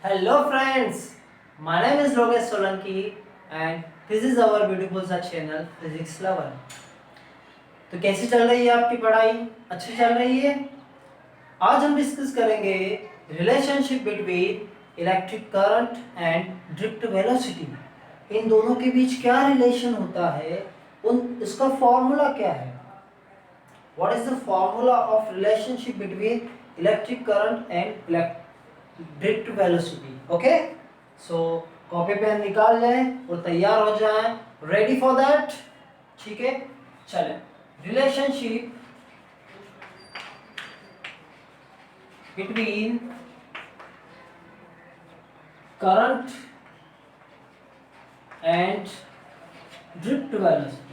Hello friends, my name is Logesh Solanki and this is our beautiful सा channel Physics Lover। तो कैसी चल रही है आपकी पढ़ाई? अच्छी चल रही है? आज हम डिस्कस करेंगे relationship between electric current and drift velocity. इन दोनों के बीच क्या रिलेशन होता है, इसका फॉर्मूला क्या है? What is the formula of relationship between electric current and drift velocity? Okay, so copy pen निकाल लें और तैयार हो जाएं, रेडी फॉर दैट। ठीक है, चलें। Relationship between current and drift velocity.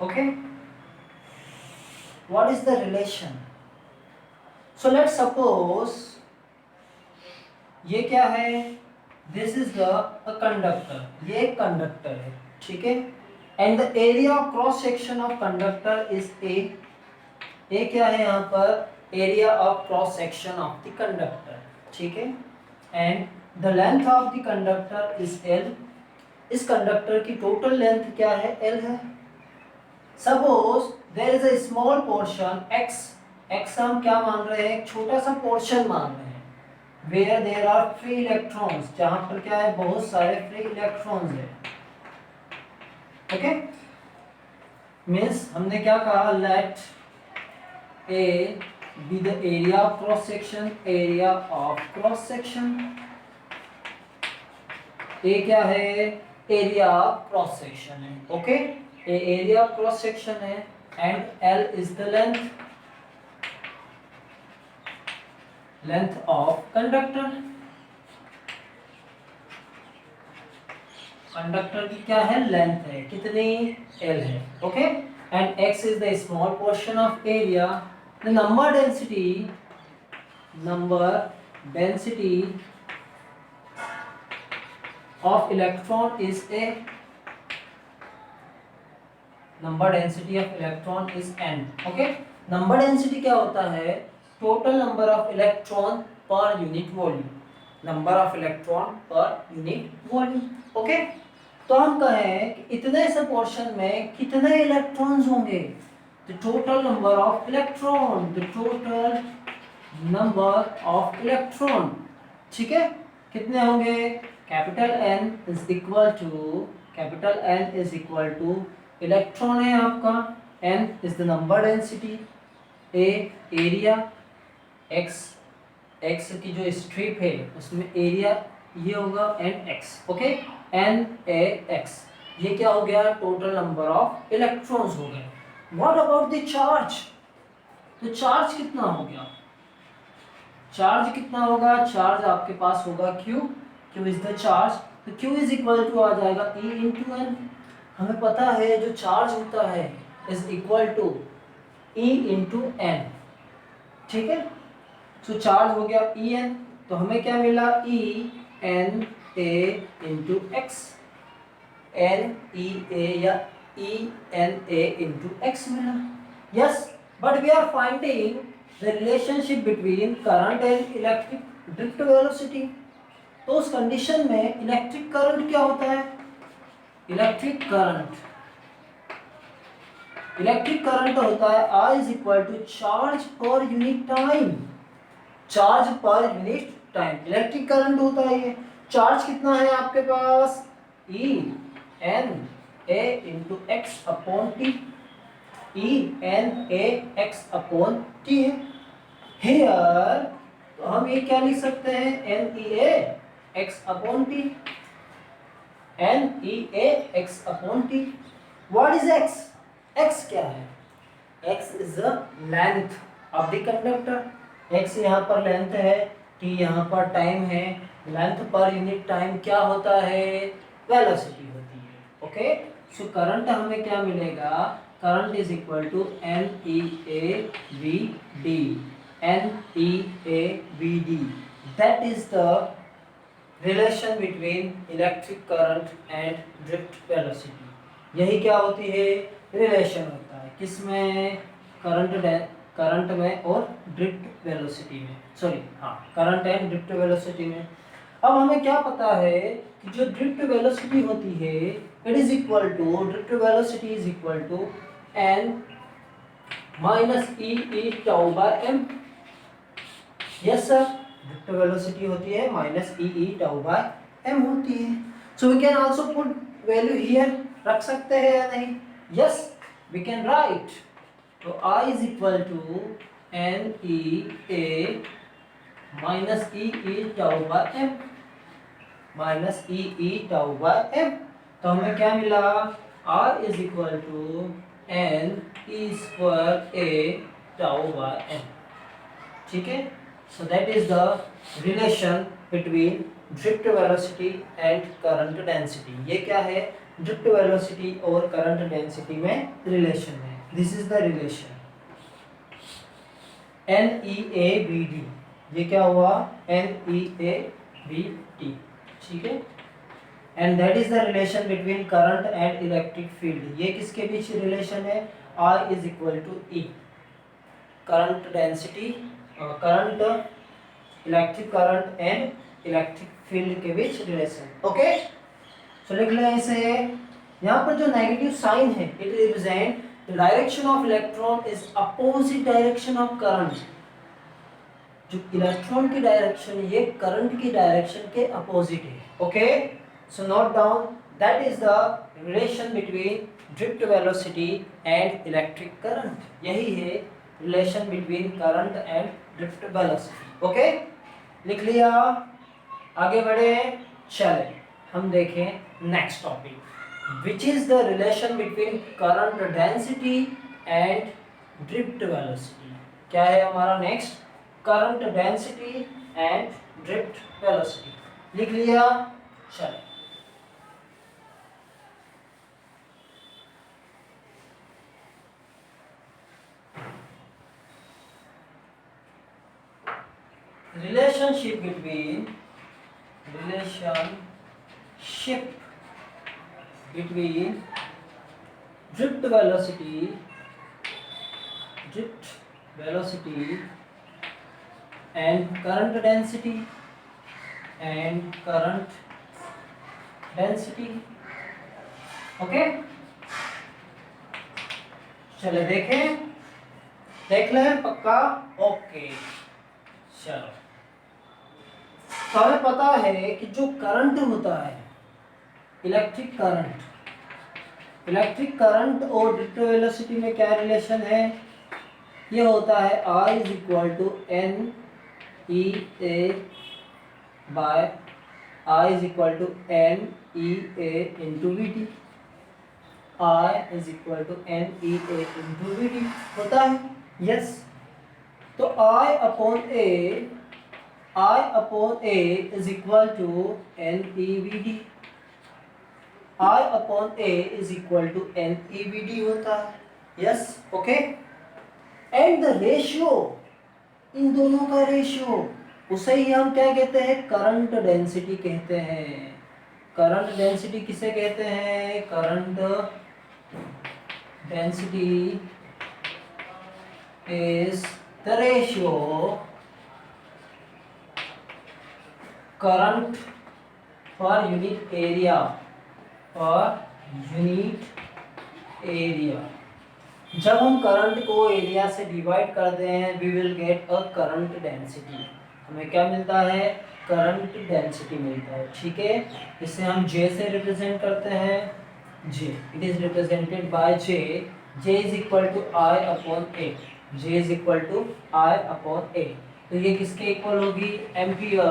Okay, what is the relation? So let's suppose ये क्या है? This is the a conductor, ये एक कंडक्टर है, ठीक है। And the area of cross section of conductor is A। A क्या है यहाँ पर? Area of cross section of the conductor, ठीक है। And the length of the conductor is L। इस कंडक्टर की टोटल लेंथ क्या है? L है। Suppose there is a small portion x, x हम क्या मान रहे हैं? एक छोटा सा पोर्शन मान रहे हैं where there are free electrons, जहां पर क्या है? बहुत सारे free electrons है। ओके, मीन्स हमने क्या कहा? Let A be the area of cross section, area of cross section। A क्या है? एरिया ऑफ क्रॉस सेक्शन है। Okay, A area of cross section है and L is the length of conductor. Conductor की क्या है? Length है। कितनी? L है। Okay, and X is the small portion of area. The number density of electron is A। number density of electron is N। okay, number density क्या होता है? total number of electron per unit volume, number of electron per unit volume। okay, तो हम कहें कि इतने से portion में कितने इलेक्ट्रॉन्स होंगे? the total number of electron, the total number of electron। ठीक है, कितने होंगे? Capital N is equal two electron है आपका, N is the number density, A area, X की जो स्ट्रिप है उसमें एरिया ये होगा and X। Okay, N A X, ये क्या हो गया? टोटल नंबर ऑफ इलेक्ट्रॉन्स हो गए। What about the charge? तो चार्ज कितना हो गया? चार्ज कितना होगा? चार्ज आपके पास होगा Q इज द चार्ज। तो Q इज इक्वल टू आ जाएगा E इंटू N। हमें पता है जो चार्ज होता है is equal to E into N। ठीक है, तो चार्ज हो गया En, तो हमें क्या मिला? E N A into X, N E A या E N A into X मिला। Yes, but we are finding the relationship between current and electric drift velocity. तो उस कंडीशन में इलेक्ट्रिक करंट क्या होता है? इलेक्ट्रिक करंट होता है I is equal to charge per unit time. Charge per unit time electric current होता है ये। चार्ज कितना है आपके पास? E N A into x upon T, E N A x upon T है। हियर तो हम ये क्या लिख सकते हैं? N E A x upon t, N E A x upon t। What is x? x क्या है? x is the length of the conductor। x यहाँ पर लेंथ है, t यहाँ पर टाइम है। लेंथ पर यूनिट टाइम क्या होता है? वेलोसिटी होती है। ओके, सो करंट हमें क्या मिलेगा? Current is equal to N E A V D, N E A V D। That is the relation between electric current and drift velocity. यही क्या होती है? रिलेशन होता है। किसमें? करंट करंट में और ड्रिफ्ट वेलोसिटी में, सॉरी हाँ, करंट एंड ड्रिफ्ट वेलोसिटी में। अब हमें क्या पता है कि जो ड्रिफ्ट वेलोसिटी होती है it is equal to, drift velocity is equal to N minus E tau by M. Yes sir, drift velocity होती है minus E tau by M होती है। So we can also put value here, रख सकते हैं या नहीं? Yes, we can right. तो I is equal to N E A minus E tau by M, minus E tau by M. तो हमें क्या मिला? R is equal to N E square A tau by M. ठीक है, so that is the relation between drift velocity and current density. ये क्या है? Drift velocity और करंट डेंसिटी में रिलेशन है। This is the relation N E A B D. ये क्या हुआ? N E A B T. ठीक है, and that is the relation between current and electric field. ये किसके बीच रिलेशन है? I is equal to E, current density, current, electric current and electric field के बीच रिलेशन। ओके, सो लिख लें इसे। यहाँ पर जो नेगेटिव साइन है it represent the direction of electron is opposite direction of current. जो इलेक्ट्रॉन की डायरेक्शन है ये करंट की डायरेक्शन के अपोजिट है। Okay, so note down that is the relation between drift velocity and electric current. यही है relation between current and drift velocity. Okay, लिख लिया? आगे बढ़े, चले हम देखें next topic, which is the relation between current density and drift velocity. क्या है हमारा next? Current density and drift velocity. लिख लिया? चले, relationship between drift velocity and current density okay, चले देखें, देख लें पक्का? ओके, चलो। तो हमें पता है कि जो करंट होता है, इलेक्ट्रिक करंट और ड्रिफ्ट वेलोसिटी में क्या रिलेशन है? ये होता है I is equal to N E A by I is equal to N E A into V T. I is equal to N E A into V T होता है। Yes, तो I upon A is equal to N E V D. I upon A is equal to N E V D होता है। Yes, okay, and the ratio, इन दोनों का ratio, उसे ही हम क्या कहते हैं? करंट डेंसिटी कहते हैं। करंट डेंसिटी किसे कहते हैं? Current density is the ratio current per unit area, जब हम करंट को एरिया से डिवाइड करते हैं we will get a current density. हमें क्या मिलता है? करंट डेंसिटी मिलता है। ठीक है, इसे हम J से रिप्रेजेंट करते हैं। J, it is represented by J। J is equal to I upon A। J is equal to I upon A। तो ये किसके इक्वल होगी? Ampere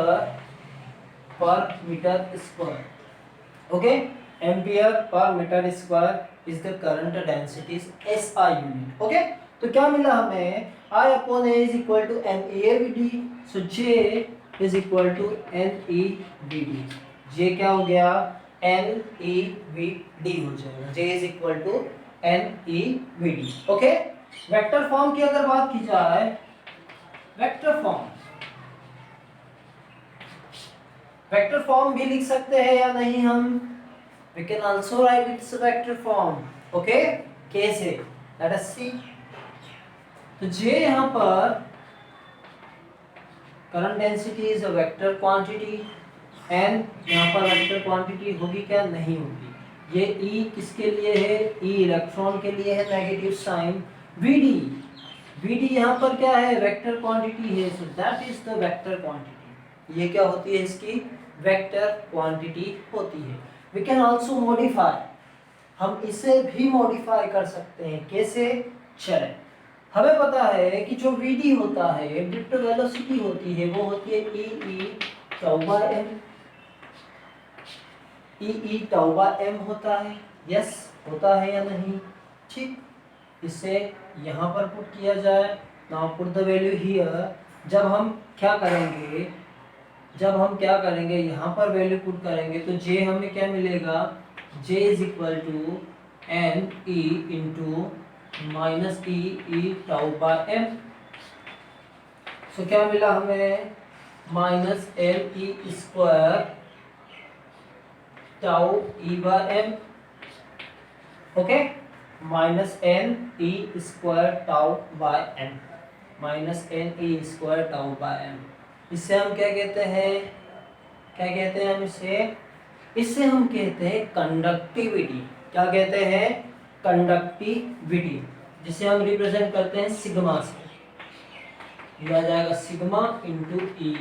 per metre square. Okay, ampere per metre square is the current density SI unit. Okay, तो क्या मिला हमें? I upon A is equal to N E A V D. So J is equal to N E V D. J क्या हो गया? N E V D हो जाएगा। J is equal to N E V D. Okay, vector form की अगर बात की जाए, वेक्टर फॉर्म भी लिख सकते हैं या नहीं हम? We can also write its vector form. Okay, कैसे? Let us see. तो जे यहाँ पर current density is a vector quantity, N यहाँ पर वेक्टर क्वांटिटी होगी क्या? नहीं होगी। ये ई किसके लिए है? ई इलेक्ट्रॉन के लिए है, नेगेटिव साइन। वीडी, वीडी यहाँ पर क्या है? वेक्टर क्वांटिटी है, so that is the vector quantity. ये क्या होती है? इसकी वेक्टर क्वांटिटी होती है। वी कैन आल्सो मॉडिफाई, हम इसे भी मॉडिफाई कर सकते हैं। कैसे? चलें, हमें पता है कि जो वीडी होता है, ड्रिफ्ट वेलोसिटी होती है, वो होती है ई tau by M. E tau by M होता है, यस होता है या नहीं? ठीक, इसे यहाँ पर पुट किया जाए, now put the value here. जब हम क्या करेंगे, जब हम क्या करेंगे, यहाँ पर वैल्यू पुट करेंगे तो जे हमें क्या मिलेगा? J is equal to N E into minus E tau by M. So क्या मिला हमें? Minus M E square tau E by M. Okay, minus N E square tau by M, minus N E square tau by M. इससे हम क्या कहते हैं? क्या कहते हैं हम इसे? इससे हम कहते हैं कंडक्टिविटी। क्या कहते हैं? कंडक्टिविटी, जिसे हम रिप्रेजेंट करते हैं सिग्मा से। लिया जाएगा sigma into E.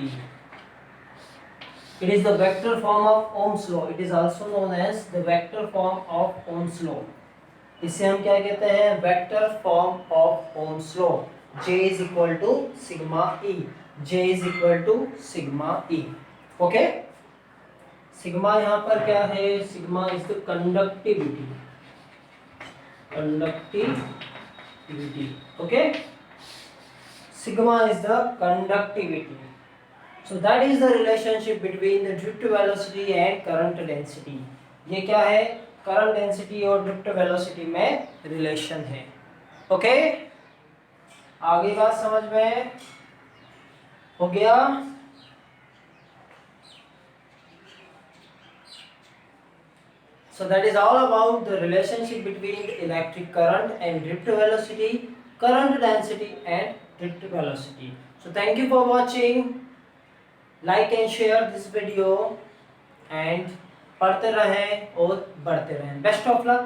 It is the vector form of Ohm's law, it is also known as the vector form of Ohm's law. इसे हम क्या कहते हैं? Vector form of Ohm's law. J is equal to sigma E, J is equal to sigma E. Okay, sigma यहाँ पर क्या है? Sigma is the conductivity, conductivity. Okay, sigma is the conductivity. So that is the relationship between the drift velocity and current density. ये क्या है? Current density और drift velocity में relation है। ओके, आगे बात समझ में हो गया? So that is all about the relationship between the electric current and drift velocity, current density and drift velocity. So thank you for watching. Like and share this video and पढ़ते रहें और बढ़ते रहें। Best of luck.